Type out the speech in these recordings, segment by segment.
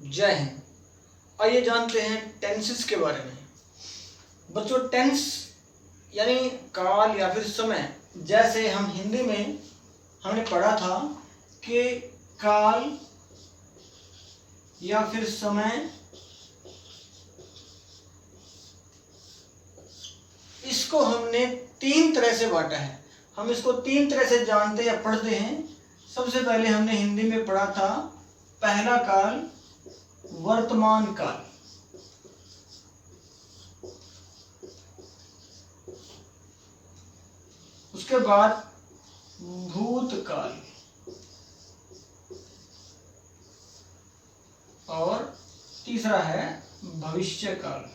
जय हिंद। आइए जानते हैं टेंसेस के बारे में। बच्चों, टेंस यानी काल या फिर समय। जैसे हम हिंदी में हमने पढ़ा था कि काल या फिर समय, इसको हमने तीन तरह से बांटा है। हम इसको तीन तरह से जानते या पढ़ते हैं। सबसे पहले हमने हिंदी में पढ़ा था पहला काल, वर्तमान काल। उसके बाद भूतकाल और तीसरा है भविष्यकाल।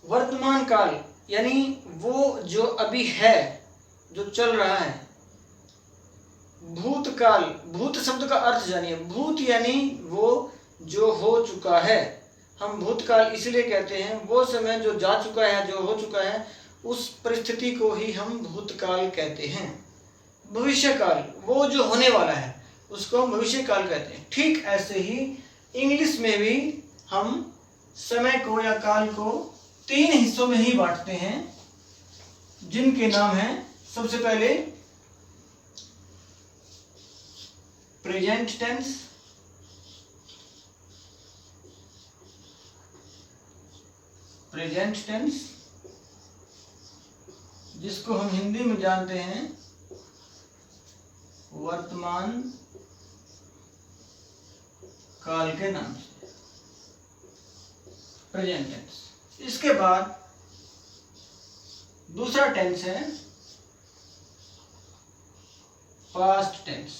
वर्तमान काल यानी वो जो अभी है, जो चल रहा है। भूतकाल, भूत शब्द का अर्थ जानिए। भूत यानी वो जो हो चुका है। हम भूतकाल इसलिए कहते हैं, वो समय जो जा चुका है, जो हो चुका है, उस परिस्थिति को ही हम भूतकाल कहते हैं। भविष्यकाल, वो जो होने वाला है, उसको हम भविष्यकाल कहते हैं। ठीक ऐसे ही इंग्लिश में भी हम समय को या काल को तीन हिस्सों में ही बांटते हैं, जिनके नाम हैं सबसे पहले प्रेजेंट टेंस, प्रेजेंट टेंस जिसको हम हिंदी में जानते हैं वर्तमान काल के नाम से, प्रेजेंट टेंस। इसके बाद दूसरा टेंस है पास्ट टेंस,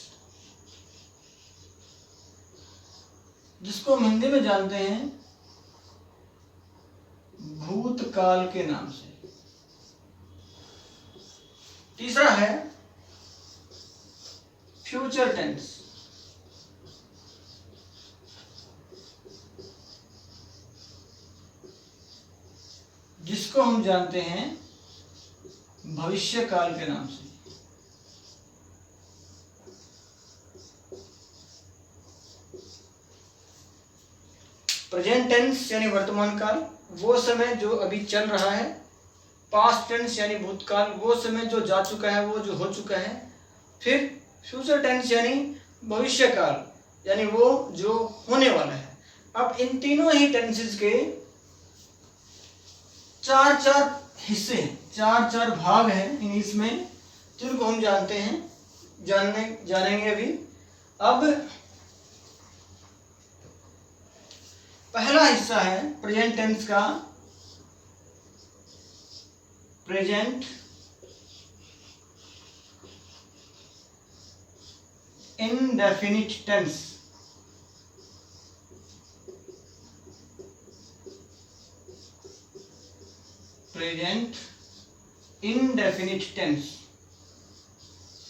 जिसको हम हिंदी में जानते हैं भूतकाल के नाम से। तीसरा है फ्यूचर टेंस, जिसको हम जानते हैं भविष्यकाल के नाम से। प्रेजेंट टेंस यानी वर्तमान काल, वो समय जो अभी चल रहा है। पास्ट टेंस यानी भूतकाल, वो समय जो जा चुका है, वो जो हो चुका है। फिर फ्यूचर टेंस यानी भविष्यकाल, यानी वो जो होने वाला है। अब इन तीनों ही टेंसेस के चार चार हिस्से हैं, चार चार भाग हैं इंग्लिश में, जिनको हम जानते हैं, जानेंगे अभी। अब पहला हिस्सा है प्रेजेंट टेंस का, present indefinite tense. Present indefinite tense.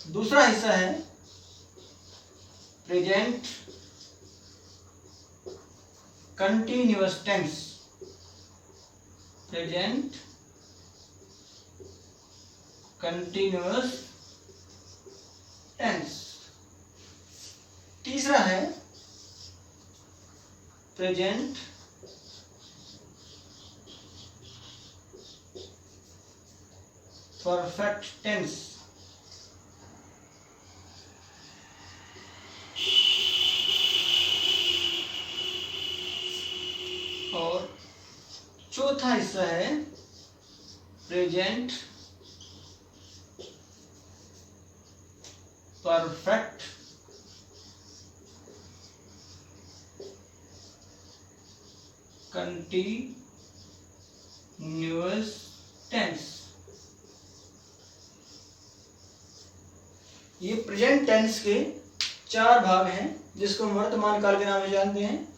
दूसरा हिस्सा है present continuous tense, present continuous tense. तीसरा है प्रेजेंट परफेक्ट टेंस। और चौथा हिस्सा है प्रेजेंट परफेक्ट कंटिन्यूअस टेंस। ये प्रेजेंट टेंस के चार भाग हैं, जिसको हम वर्तमान काल के नाम से जानते हैं।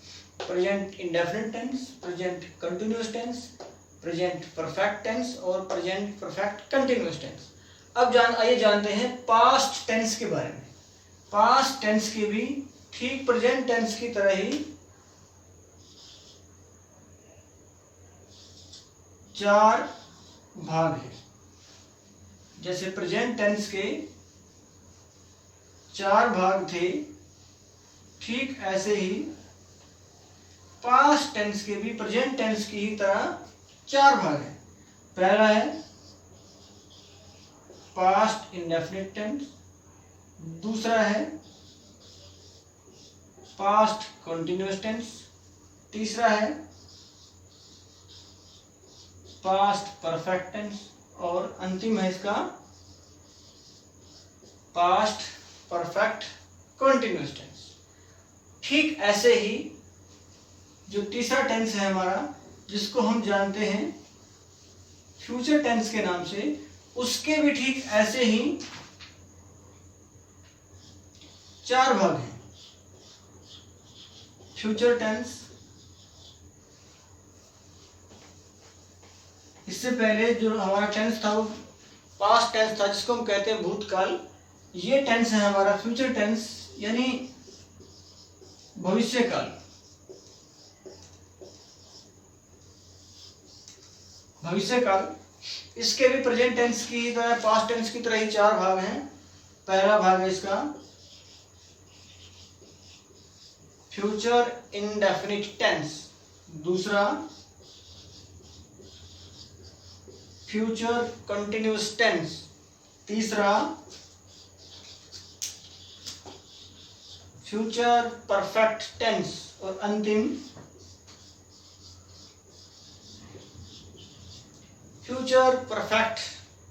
Present indefinite tense, present continuous tense, present perfect tense और प्रेजेंट परफेक्ट कंटिन्यूअस टेंस। अब आइए जानते हैं पास्ट टेंस के बारे में। पास्ट टेंस के भी ठीक प्रेजेंट टेंस की तरह ही चार भाग है, जैसे प्रेजेंट टेंस के 4 भाग थे, ठीक ऐसे ही पास्ट टेंस के भी प्रेजेंट टेंस की ही तरह 4 भाग हैं। पहला है पास्ट इंडेफिनिट टेंस, दूसरा है पास्ट कंटिन्यूअस टेंस, तीसरा है पास्ट परफेक्ट टेंस और अंतिम है इसका पास्ट परफेक्ट कंटिन्यूअस टेंस। ठीक ऐसे ही जो तीसरा टेंस है हमारा, जिसको हम जानते हैं फ्यूचर टेंस के नाम से, उसके भी ठीक ऐसे ही 4 भाग हैं। फ्यूचर टेंस, इससे पहले जो हमारा टेंस था वो पास्ट टेंस था, जिसको हम कहते हैं भूतकाल। ये टेंस है हमारा फ्यूचर टेंस, यानी भविष्यकाल। भविष्यकाल, इसके भी प्रेजेंट टेंस की तरह पास्ट टेंस की तरह ही 4 भाग हैं। पहला भाग है इसका फ्यूचर इंडेफिनिट टेंस, दूसरा फ्यूचर कंटिन्यूअस टेंस, तीसरा फ्यूचर परफेक्ट टेंस और अंतिम फ्यूचर परफेक्ट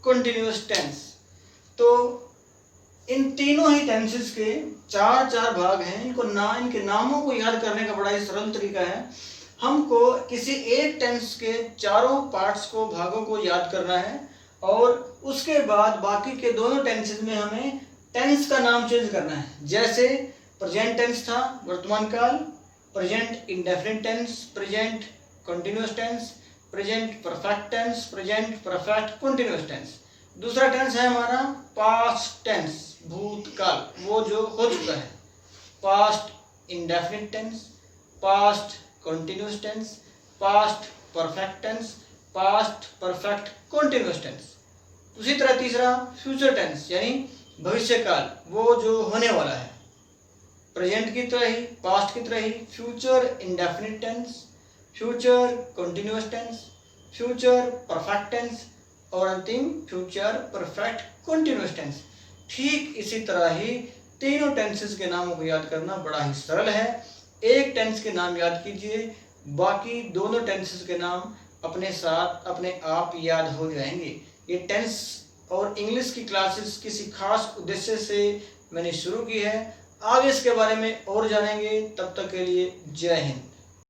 कंटिन्यूअस टेंस। तो इन तीनों ही टेंसेस के 4 भाग हैं। इनके नामों को याद करने का बड़ा ही सरल तरीका है। हमको किसी एक टेंस के चारों पार्ट्स को, भागों को याद करना है और उसके बाद बाकी के दोनों टेंसेस में हमें टेंस का नाम चेंज करना है। जैसे प्रेजेंट टेंस था वर्तमान काल, present indefinite tense, present continuous tense, present perfect tense, present perfect continuous tense. दूसरा टेंस है हमारा पास्ट टेंस, भूतकाल, वो जो हो चुका है। Past indefinite tense, past continuous tense, past perfect tense, past perfect continuous tense. उसी तरह तीसरा फ्यूचर टेंस यानी भविष्यकाल, वो जो होने वाला है। प्रेजेंट की तरह ही, पास्ट की तरह ही future indefinite tense, future continuous tense, future perfect tense और अंतिम फ्यूचर परफेक्ट कंटिन्यूअस टेंस। ठीक इसी तरह ही तीनों टेंसेस के नामों को याद करना बड़ा ही सरल है। एक टेंस के नाम याद कीजिए, बाकी दोनों टेंसेस के नाम अपने साथ अपने आप याद हो जाएंगे। ये टेंस और इंग्लिश की क्लासेस किसी खास उद्देश्य से मैंने शुरू की है। आगे इसके बारे में और जानेंगे। तब तक के लिए जय हिंद।